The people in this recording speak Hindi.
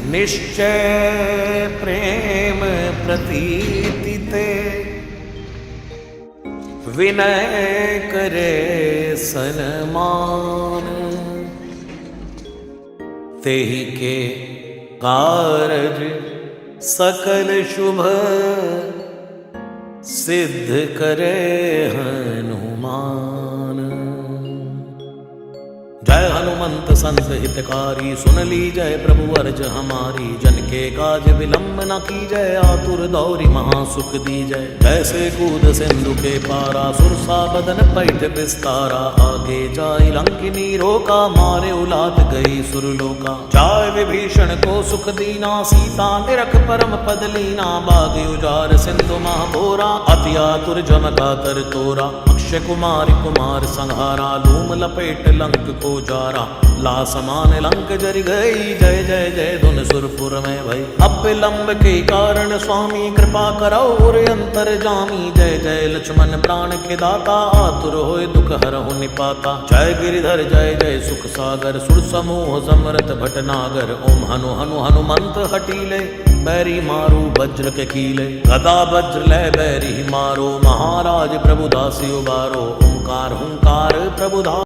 निश्चय प्रेम प्रतीति ते, विनय करे सन्मान, तेहि के कारज सकल शुभ, सिद्ध करे हनुमान। जय हनुमंत संत हितकारी, सुन ली जय प्रभु अर्ज हमारी। जन के काज विलंब न की जय, आतुर दौरी महासुख दी जय। जैसे कूद सिंधु के पारा, सुरसा बदन पैठ विस्तारा। आगे जाय लंकिनी रोका, मारे उलाद गई सुरलोका। जाय विभीषण को सुख दीना, सीता निरख परम पद लीना। बाग उजार सिंधु महाभोरा, अति आतुर जमका तर तोरा। अक्षय कुमार कुमार संहारा, धूम लपेट लंक को जारा। ला समान लंक जरि गई, जय जय जय धुन सुरपुर में भई। अब विलंब के कारण स्वामी, कृपा करौ और अंतर जामी। जय जय लक्ष्मण प्राण के दाता, आतुर होय दुख हरहु निपाता। जय गिरिधर जय जय सुख सागर, सुर समूह समरथ भटनागर। ओम हनु हनु हनुमंत हटीले, बैरी मारू वज्र के कीले। गदा वज्र लय बैरी मारो, महाराज प्रभु दासी उबारो। ओंकार हुंकार प्रभु